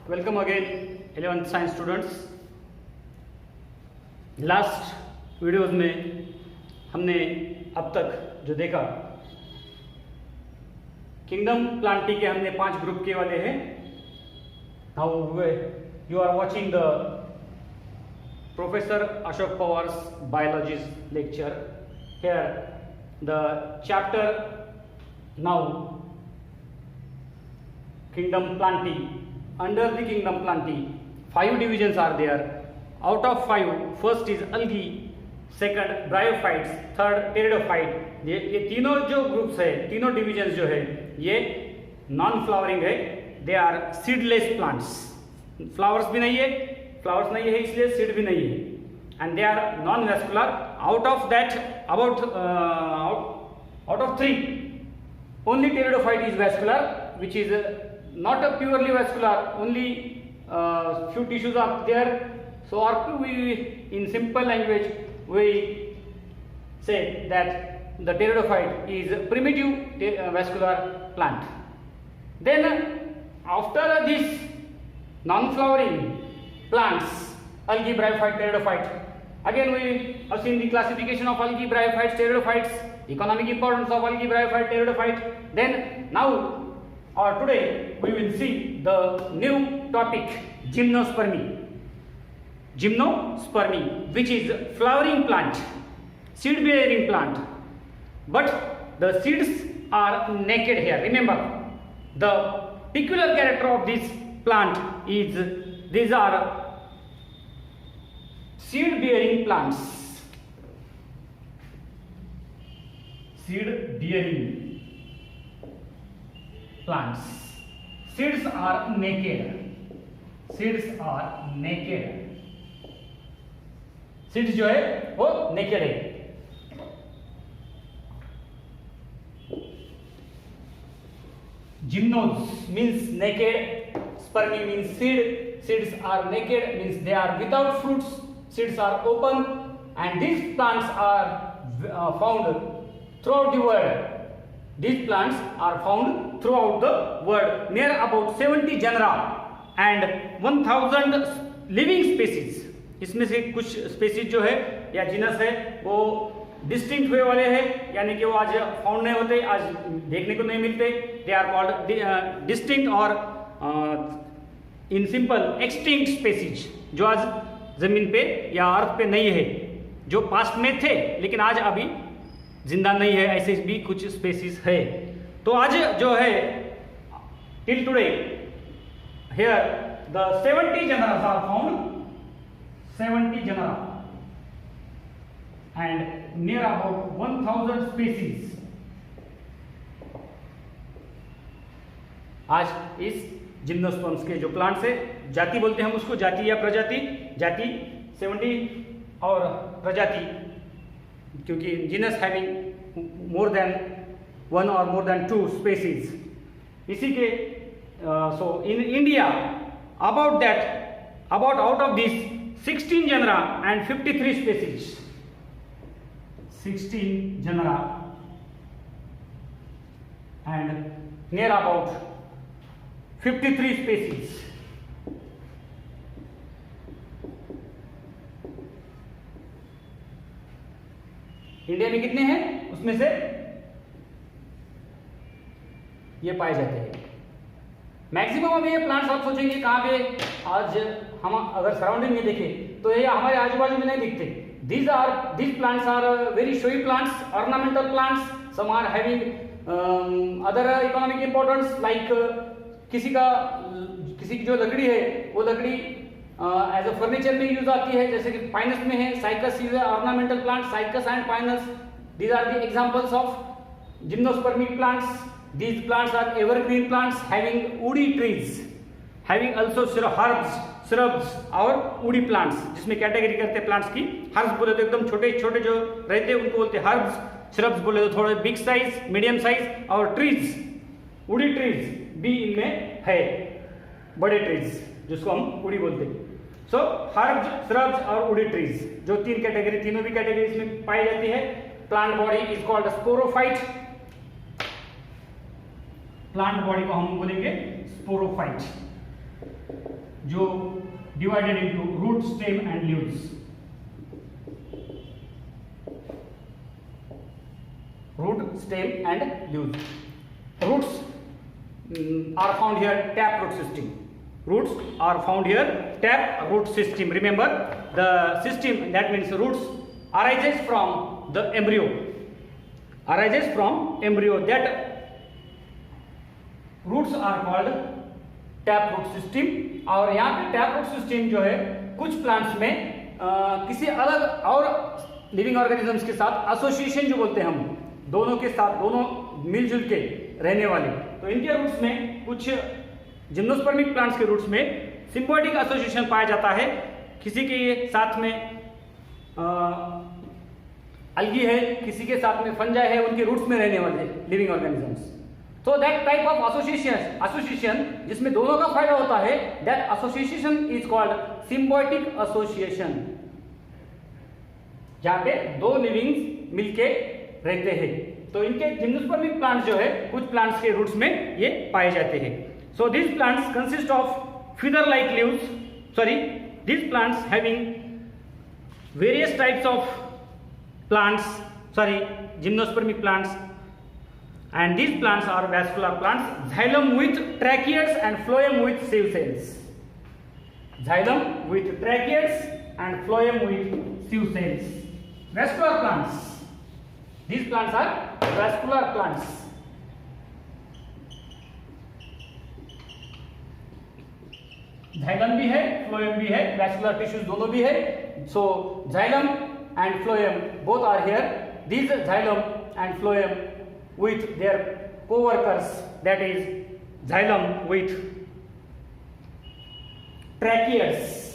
Welcome again 11th science students. Last videos में हमने अब तक जो देखा, किंगडम प्लांटी के हमने 5 ग्रुप के वाले हैं। Now you are watching the professor Ashok Pawar's biology lecture. Here the chapter now kingdom Plantae. Under the kingdom plantae, 5 divisions are there. Out of 5, first is algae, second bryophytes, third pteridophyte. ये तीनों जो groups है, तीनों divisions जो है, ये non flowering है. They are seedless plants. Flowers भी नहीं है, फ्लावर्स नहीं है इसलिए सीड भी नहीं है. And they are non vascular. Out of that out of 3, only pteridophyte is vascular, which is not a purely vascular, only few tissues are there. So or we, in simple language, we say that the pteridophyte is a primitive vascular plant. Then after this non-flowering plants, algae, bryophyte, pteridophyte, again we have seen the classification of algae, bryophytes, pteridophytes, economic importance of algae, bryophyte, pteridophyte. Then now or today we will see the new topic, gymnospermy. Gymnospermy, which is flowering plant, seed bearing plant, but the seeds are naked here. Remember, the peculiar character of this plant is these are seed bearing plants. Seed bearing plants. Seeds are naked. Seeds are naked. Seeds जो है वो naked है. Gymnos means naked. Spermy means seed. Seeds are naked means they are without fruits. Seeds are open, and these plants are found throughout the world. These plants are found throughout the world. Near about 70 genera and 1000 living species. इसमें से कुछ species जो है या genus है वो distinct हुए वाले हैं, यानी कि वो आज फाउंड नहीं होते, आज देखने को नहीं मिलते. दे आर कॉल्ड डिस्टिंक्ट और इन सिंपल एक्सटिंक्ट स्पेसीज, जो आज जमीन पे या अर्थ पे नहीं है, जो पास्ट में थे लेकिन आज अभी जिंदा नहीं है. ऐसे भी कुछ स्पेसीज है. तो आज जो है till today here the 70 genera are found. 70 genera and near about 1000 species. आज इस जिम्नोस्पर्म्स के जो प्लांट्स है, जाति बोलते हैं हम उसको, जाति या प्रजाति. जाति 70 और प्रजाति, क्योंकि जीनस हैविंग मोर देन 1 और मोर देन 2 स्पेसीज. इसी के so in India about out of this 16 genera and 53 species. 16 genera and near about 53 species. India में कितने हैं उसमें से ये पाए जाते हैं. मैक्सिमम अभी ये प्लांट्स आप सोचेंगे कहाँ पे, आज हम अगर सराउंडिंग में देखें तो ये हमारे आजू बाजू में नहीं दिखते. these plants are very showy plants, ornamental plants. some are having other economic importance, like किसी की जो लकड़ी है वो लकड़ी एज अ फर्नीचर में यूज आती है, जैसे कि पाइनस में है. Cycas is ornamental plant. Cycas and Pinus, these are the examples of gymnospermic plants. These plants are evergreen plants having woody trees, having also herbs, shrubs और woody plants, जिसमें category करते हैं प्लांट्स की. Herbs बोले तो एकदम छोटे छोटे जो रहते हैं उनको बोलते हैं हर्ब्स. श्रब्स बोले तो थोड़े बिग साइज, मीडियम साइज. और ट्रीज, वुडी ट्रीज भी इनमें है, बड़े ट्रीज जिसको हम वुडी बोलते हैं. सो हर्ब्स, श्रब्स और वुडी ट्रीज, जो 3 कैटेगरी, तीनों भी कैटेगरी इसमें पाई जाती है. Plant body is called sporophyte. Plant body को हम बोलेंगे स्पोरोफाइट. जो divided into root, stem and leaves. Root, stem and leaves. Roots are found here, tap root system. Roots are found here, tap root system. Remember, the system, that means roots, arises from the embryo. Arises from embryo. That roots are called tap root system. और यहाँ पे tap root system जो है कुछ plants में किसी अलग और लिविंग ऑर्गेनिजम्स के साथ एसोसिएशन जो बोलते हैं हम, दोनों के साथ, दोनों मिलजुल के रहने वाले, तो इनके रूट्स में, कुछ जिम्नोस्पर्मिक प्लांट्स के रूट्स में सिम्बायोटिक एसोसिएशन पाया जाता है। किसी के साथ में अलगी है, किसी के साथ में फंजाई है, उनके रूट्स में रहने वाले लिविंग ऑर्गेनिजम्स। तो दैट टाइप ऑफ एसोसिएशन जिसमें दोनों का फायदा होता है, that association is called symbiotic association, जहां पे दो लिविंग्स मिलके रहते हैं। तो इनके जिम्नोस्पर्मिक प्लांट्स जो है कुछ प्लांट्स के रूट्स में ये पाए जाते हैं। So this plants consist of feather like leaves, this plants having various types of plants, gymnospermic plants, and these plants are vascular plants. Xylem with tracheids and phloem with sieve cells. Xylem with tracheids and phloem with sieve cells. Vascular plants. These plants are vascular plants. Xylem भी है, phloem भी है, vascular tissues दोनों भी है. So xylem and phloem both are here. These xylem and phloem with their co-workers, that is xylem with tracheids,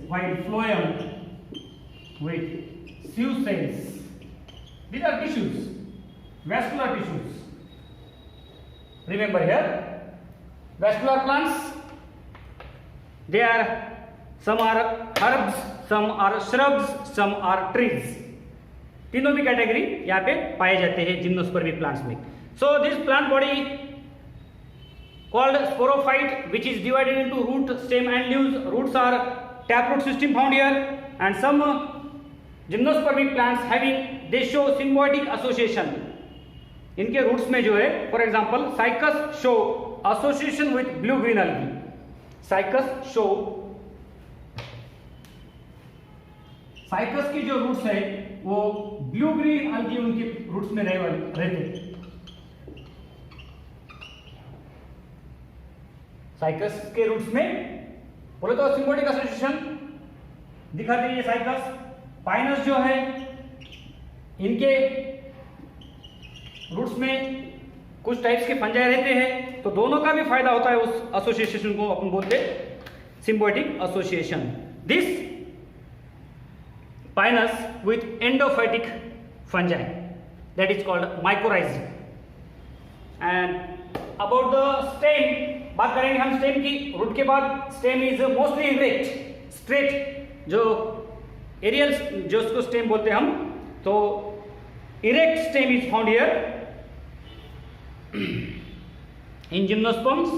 while phloem with sieve cells. These are tissues, vascular tissues. Remember here, vascular plants, they are, some are herbs, some are shrubs, some are trees. तीनों भी category यहाँ पे पाए जाते हैं जिम्नोस्पर्मिक plants में. So this plant body called sporophyte, which is divided into root, stem and leaves. Roots are taproot system found here, and some gymnospermic plants having, they show symbiotic association. इनके roots में जो है, for example cycas show association with blue green algae. Cycas show, cycas की जो roots है वो blue green algae उनके roots में रहते. साइकस के रूट्स में बोले तो सिम्बायोटिक एसोसिएशन दिखाती है साइकस. पाइनस जो है, इनके रूट्स में कुछ टाइप्स के फंजाई रहते हैं, तो दोनों का भी फायदा होता है. उस एसोसिएशन को अपन बोलते symbiotic association. This Pinus with endophytic fungi, that is called mycorrhizae. And about the stem, बात करेंगे हम स्टेम की. रूट के बाद stem is mostly erect, straight, जो एरियल जो उसको स्टेम बोलते हैं हम. तो erect stem is found here in gymnosperms,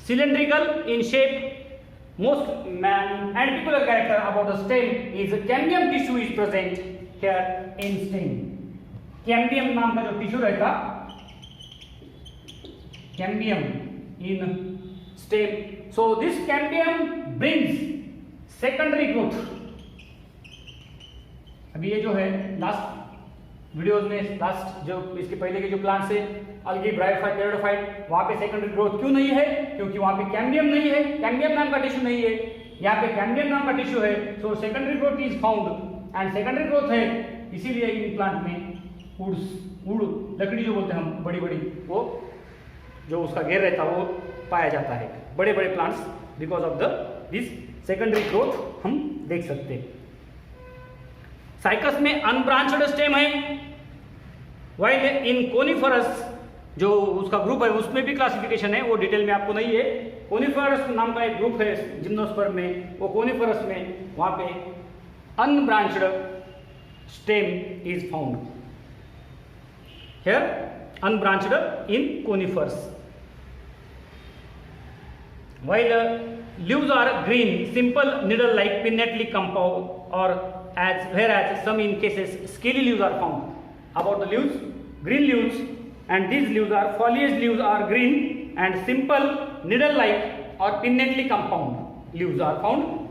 cylindrical in shape. Most and peculiar character about the stem is cambium tissue is present here in stem. Cambium नाम का जो टिश्यू रहता, cambium in stem. So this cambium brings secondary growth. अभी ये जो है last videos में, last जो इसके पहले के जो प्लांट्स है, अलगी, ब्रायोफाइट, टेरिडोफाइट, वहां पे सेकेंडरी ग्रोथ क्यों नहीं है? क्योंकि वहां पे कैम्बियम नहीं है, कैम्बियम नाम का टिश्यू नहीं है. यहाँ पे कैम्बियम नाम का टिश्यू है. So secondary growth is found, and secondary growth है, इसीलिए इन प्लांट में उड़ लकड़ी जो बोलते हैं हम, बड़ी बड़ी, वो जो उसका घेर रहता है वो पाया जाता है. बड़े बड़े plants because of the this secondary growth हम देख सकते हैं. साइकस में अनब्रांचड स्टेम है, वाइल इन कोनिफरस जो उसका ग्रुप है उसमें भी क्लासिफिकेशन है, वो डिटेल में आपको नहीं है. कोनिफरस नाम का एक ग्रुप है जिम्नोस्पर्म में, वो कोनिफरस में वहां पे अनब्रांचड stem is found. Here unbranched in conifers. While leaves are green, simple needle-like pinnately compound, or whereas some in cases scaly leaves are found. About the leaves, green leaves, and these leaves are foliage leaves are green and simple needle-like or pinnately compound leaves are found.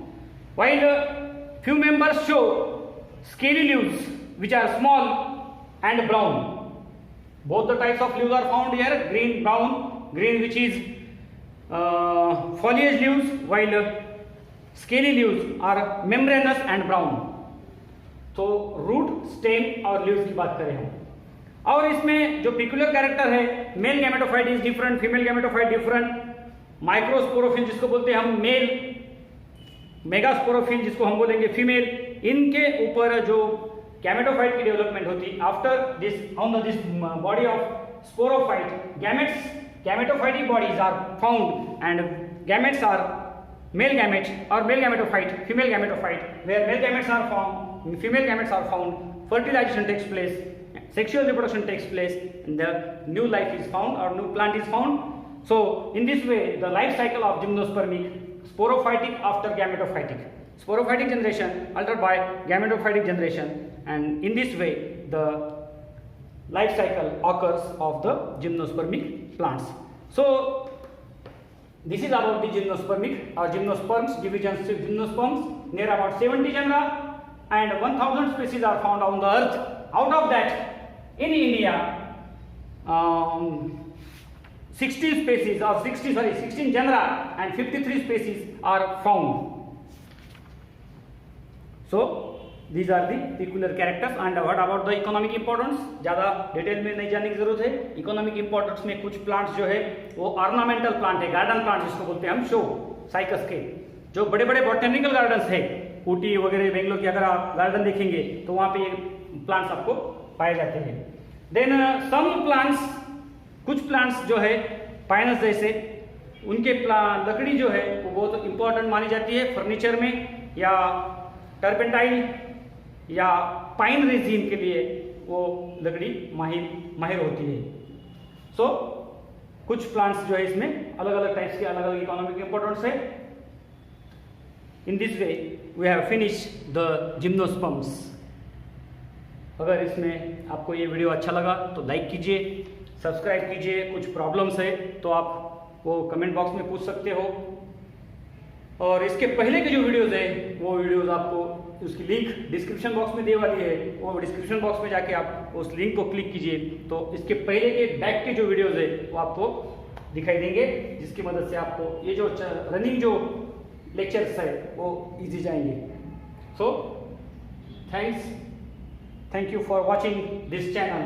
While few members show scaly leaves which are small and brown. Both the types of leaves are found here, green, brown, green which is foliage leaves, while scaly leaves are membranous and brown. तो root, stem और leaves की बात करें हम, और इसमें जो peculiar character है, male gametophyte is different, female gametophyte different, microsporophyll जिसको बोलते हैं हम मेल, मेगास्पोरोफिल जिसको हम बोलेंगे फीमेल, इनके ऊपर जो गैमेटोफाइट की डेवलपमेंट होती है after this on this body of sporophyte, gametophytic bodies are found and gametes are male gametes or male gametophyte, female gametophyte, where male gametes are found, female gametes are found, fertilization takes place, sexual reproduction takes place, and the new life is found or new plant is found. So in this way the life cycle of gymnospermic, sporophytic after gametophytic, sporophytic generation altered by gametophytic generation, and in this way the life cycle occurs of the gymnospermic plants. So this is about the gymnospermic or gymnosperms, divisions of gymnosperms, near about 70 genera and 1000 species are found on the earth. Out of that in India 16 genera and 53 species are found. So these are the peculiar characters. And what about the economic importance? ज़्यादा detail में नहीं जाने की जरूरत है. Economic importance में कुछ plants जो है वो ऑर्नामेंटल प्लांट है, गार्डन प्लांट जिसको बोलते हैं हम, शो साइकस के, जो बड़े बड़े बॉटनिकल गार्डन्स है, ऊटी वगैरह बेंगलोर के अगर आप गार्डन देखेंगे तो वहाँ पे ये प्लांट्स आपको पाए जाते हैं. देन सम प्लांट्स, कुछ प्लांट्स जो है पाइनस जैसे, उनके लकड़ी जो है वो बहुत इंपॉर्टेंट मानी जाती है फर्नीचर में, या टर्पेंटाइल या पाइन रेजिन के लिए वो लकड़ी माहिर होती है. सो कुछ प्लांट्स जो है इसमें अलग अलग टाइप्स के अलग अलग इकोनॉमिक इंपॉर्टेंस है. In this way we have finish the gymnosperms. अगर इसमें आपको ये वीडियो अच्छा लगा तो लाइक कीजिए, सब्सक्राइब कीजिए. कुछ प्रॉब्लम्स है तो आप वो कमेंट बॉक्स में पूछ सकते हो, और इसके पहले के जो वीडियोस है वो वीडियोस आपको उसकी लिंक डिस्क्रिप्शन बॉक्स में दे वाली है, वो डिस्क्रिप्शन बॉक्स में जाके आप उस लिंक को क्लिक कीजिए तो इसके पहले के बैक के जो वीडियोस है वो आपको दिखाई देंगे, जिसकी मदद से आपको ये जो रनिंग जो लेक्चर्स है वो इजी जाएंगे. So thank you for watching this channel.